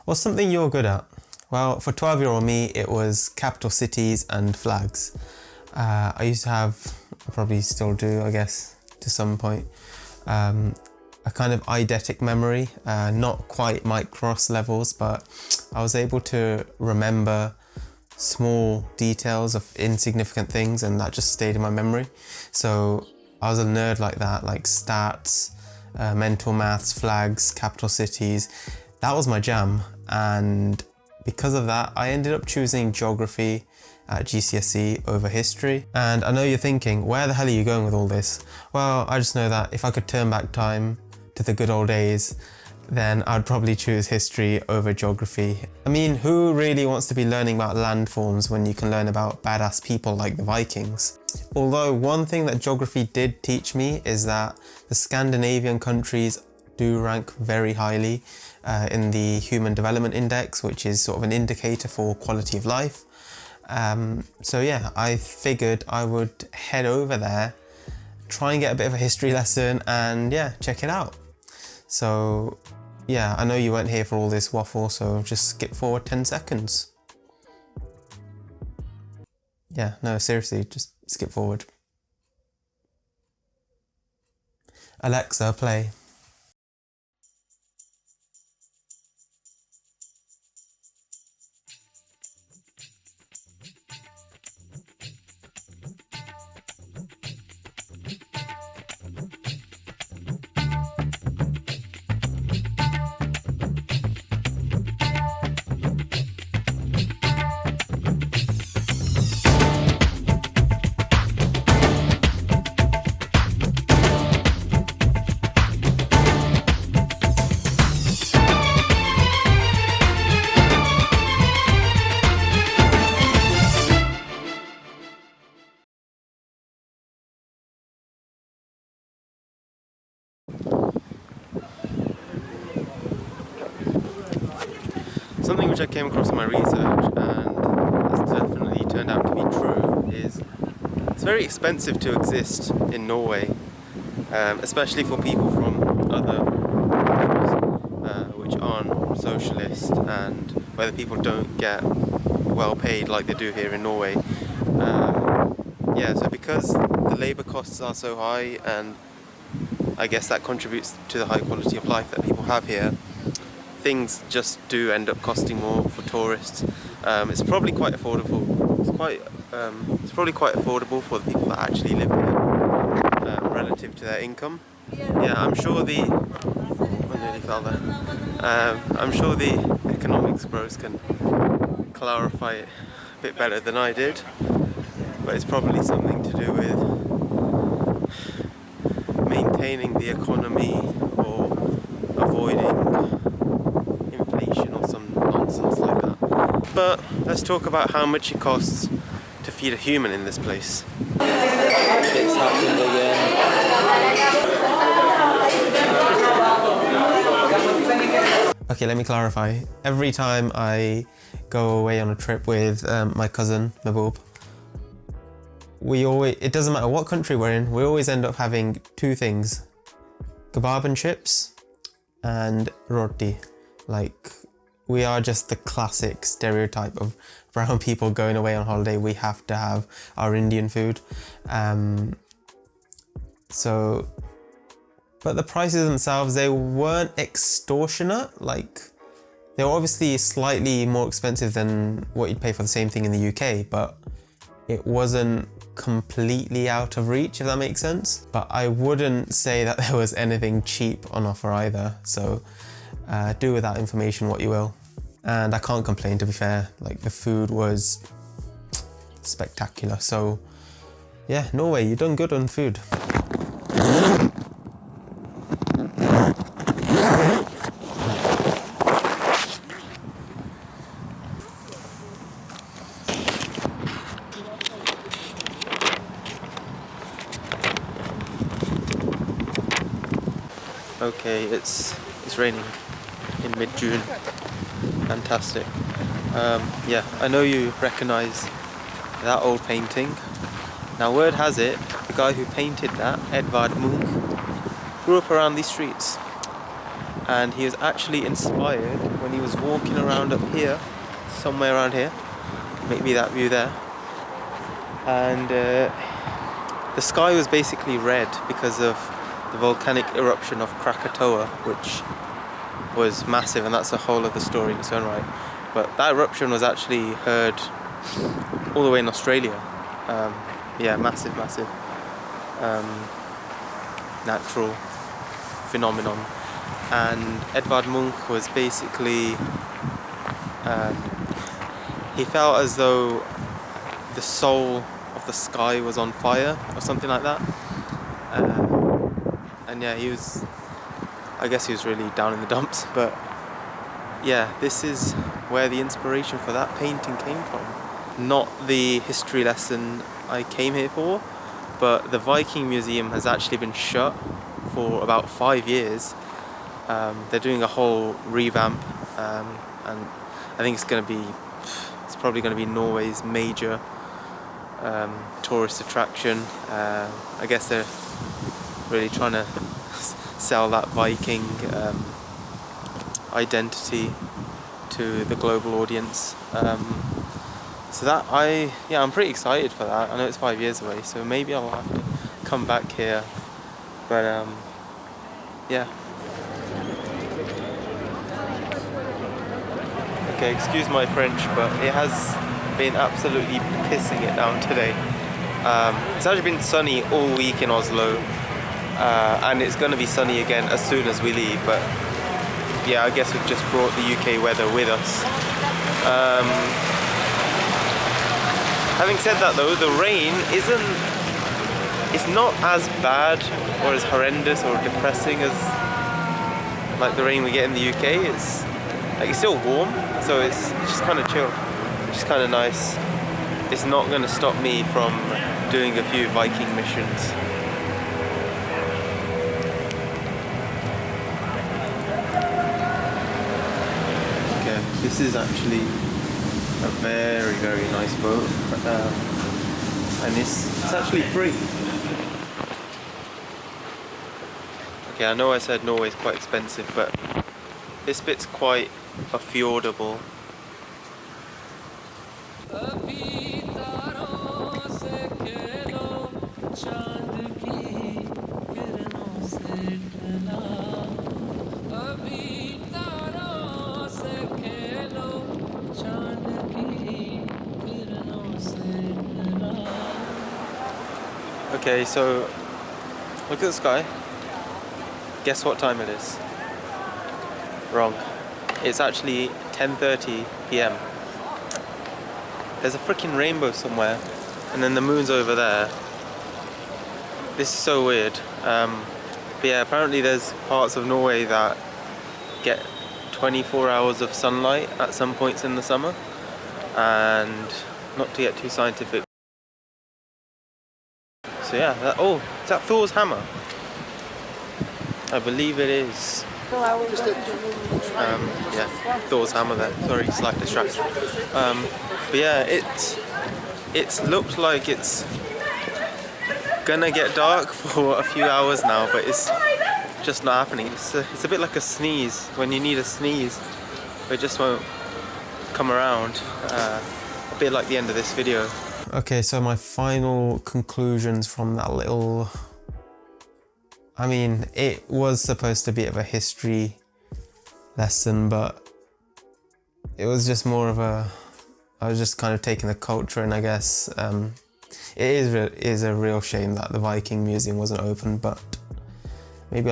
What's something you're good at? Well, for 12-year-old me, it was capital cities and flags. I used to have, I probably still do, I guess, to some point, a kind of eidetic memory, not quite Mike Ross levels, but I was able to remember small details of insignificant things, and that just stayed in my memory. So I was a nerd like that, like stats, mental maths, flags, capital cities. That was my jam, and because of that, I ended up choosing geography at GCSE over history. And I know you're thinking, where the hell are you going with all this? Well, I just know that if I could turn back time to the good old days, then I'd probably choose history over geography. I mean, who really wants to be learning about landforms when you can learn about badass people like the Vikings? Although one thing that geography did teach me is that the Scandinavian countries do rank very highly in the Human Development Index, which is sort of an indicator for quality of life. So yeah, I figured I would head over there, try and get a bit of a history lesson, and yeah, check it out. So yeah, I know you weren't here for all this waffle, so just skip forward 10 seconds. Yeah, no, seriously, just skip forward. Alexa, play. Something which I came across in my research, and has definitely turned out to be true, is it's very expensive to exist in Norway, especially for people from other countries which aren't socialist, and where the people don't get well paid like they do here in Norway. Yeah, so because the labour costs are so high, and I guess that contributes to the high quality of life that people have here, things just do end up costing more for tourists. It's probably quite affordable. It's probably quite affordable for the people that actually live here, relative to their income. Yeah, I'm sure the I'm sure the economics bros can clarify it a bit better than I did, but it's probably something to do with maintaining the economy or avoiding inflation or some nonsense like that. But let's talk about how much it costs to feed a human in this place. It's happened again. Okay, let me clarify. Every time I go away on a trip with my cousin, Maboob, it doesn't matter what country we're in, we always end up having two things: kebab and chips and roti. Like, we are just the classic stereotype of brown people going away on holiday. We have to have our Indian food. But the prices themselves, they weren't extortionate. Like, they were obviously slightly more expensive than what you'd pay for the same thing in the UK, but it wasn't completely out of reach, if that makes sense. But I wouldn't say that there was anything cheap on offer either. So do with that information what you will. And I can't complain, to be fair. Like, the food was spectacular. So yeah, Norway, you've done good on food. Okay, it's raining in mid-June. Fantastic. Yeah, I know you recognise that old painting. Now, word has it, the guy who painted that, Edvard Munch, grew up around these streets. and he was actually inspired when he was walking around up here, somewhere around here, maybe that view there, and the sky was basically red because of the volcanic eruption of Krakatoa, which was massive, and that's a whole other story in its own right. But that eruption was actually heard all the way in Australia. Yeah, massive natural phenomenon. And Edvard Munch was basically, he felt as though the soul of the sky was on fire or something like that. And yeah, I guess he was really down in the dumps, but yeah, this is where the inspiration for that painting came from. Not the history lesson I came here for, but the Viking Museum has actually been shut for about 5 years. They're doing a whole revamp, and I think it's probably going to be Norway's major tourist attraction. I guess they're really trying to sell that Viking identity to the global audience. So that I'm pretty excited for that. I know it's 5 years away, so maybe I'll have to come back here. But yeah. Okay, excuse my French, but it has been absolutely pissing it down today. It's actually been sunny all week in Oslo, and it's going to be sunny again as soon as we leave. But yeah, I guess we've just brought the UK weather with us. Having said that though, the rain it's not as bad or as horrendous or depressing as like the rain we get in the UK. It's still warm, so it's just kind of chill, which is kind of nice. It's not going to stop me from doing a few Viking missions. Okay, this is actually a very, very nice boat, and it's actually free. Okay, I know I said Norway's quite expensive, but this bit's quite affordable. Okay, so look at the sky. Guess what time it is? Wrong. It's actually 10:30 p.m. There's a freaking rainbow somewhere, and then the moon's over there. This is so weird. But yeah, apparently there's parts of Norway that get 24 hours of sunlight at some points in the summer. And not to get too scientific. So yeah, oh, is that Thor's hammer? I believe it is. Yeah, Thor's hammer there. Sorry, slight distraction. But yeah, it's looked like it's gonna get dark for a few hours now, but it's just not happening. It's a bit like a sneeze when you need a sneeze, but it just won't come around. A bit like the end of this video. Okay, so my final conclusions from that little... I mean, it was supposed to be a bit of a history lesson, but it was just more of a... I was just kind of taking the culture, and I guess it is a real shame that the Viking Museum wasn't open, but maybe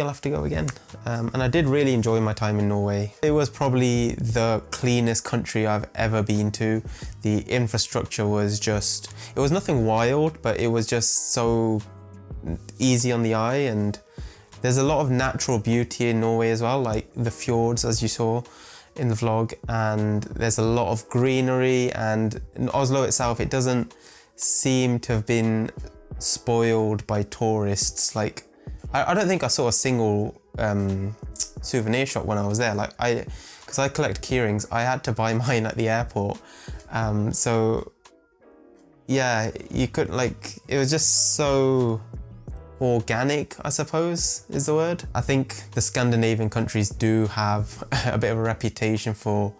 I'll have to go again. And I did really enjoy my time in Norway. It was probably the cleanest country I've ever been to. The infrastructure was just... It was nothing wild, but it was just so easy on the eye, and there's a lot of natural beauty in Norway as well, like the fjords, as you saw in the vlog, and there's a lot of greenery, and in Oslo itself, it doesn't seem to have been spoiled by tourists. Like, I don't think I saw a single souvenir shop when I was there. Like, because I collect keyrings, I had to buy mine at the airport. So yeah, you could, like, it was just so organic, I suppose, is the word. I think the Scandinavian countries do have a bit of a reputation for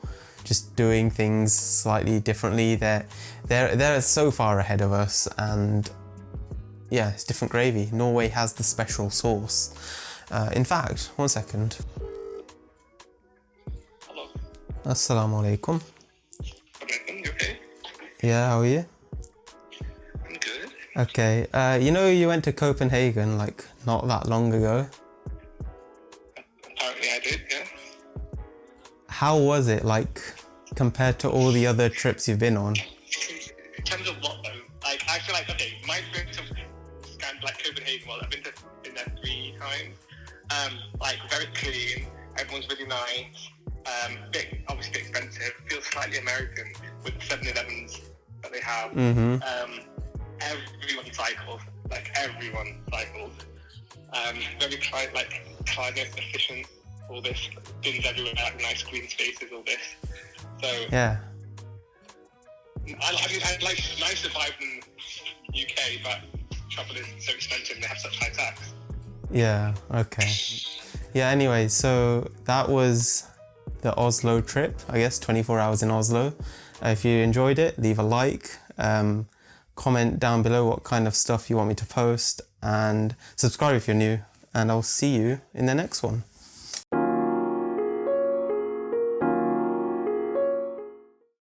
just doing things slightly differently. They're so far ahead of us, and yeah, it's different gravy. Norway has the special sauce. In fact, one second. Hello. Assalamu alaikum. You okay? Yeah, how are you? I'm good. Okay, you know you went to Copenhagen like not that long ago. Apparently I did, yeah. How was it like compared to all the other trips you've been on? In terms of what though? Like, I feel like, okay, my experience of like Copenhagen, well, I've been there 3 times. Like, very clean, everyone's really nice. Obviously expensive, feels slightly American with the 7-Elevens that they have. Everyone cycles, like everyone cycles. Very climate efficient, all this, bins everywhere, like nice green spaces, all this. So Yeah. I'd like nicer vibe than UK, but trouble is so expensive and they have such high tax. Yeah, okay. Yeah, anyway, so that was the Oslo trip, I guess, 24 hours in Oslo. If you enjoyed it, leave a like, comment down below what kind of stuff you want me to post, and subscribe if you're new, and I'll see you in the next one.